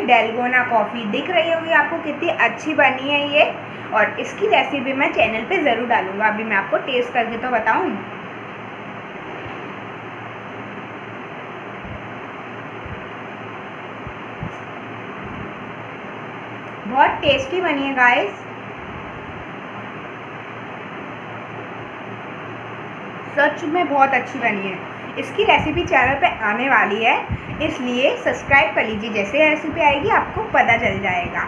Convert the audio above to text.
Dalgona coffee दिख रही होगी आपको कितनी अच्छी बनी है ये। और इसकी रेसिपी मैं चैनल पे ज़रूर डालूँगा। अभी मैं आपको टेस्ट करके तो बताऊँ। बहुत टेस्टी बनी है गाइस, सच में बहुत अच्छी बनी है। इसकी रेसिपी चैनल पे आने वाली है, इसलिए सब्सक्राइब कर लीजिए। जैसे रेसिपी आएगी आपको पता चल जाएगा।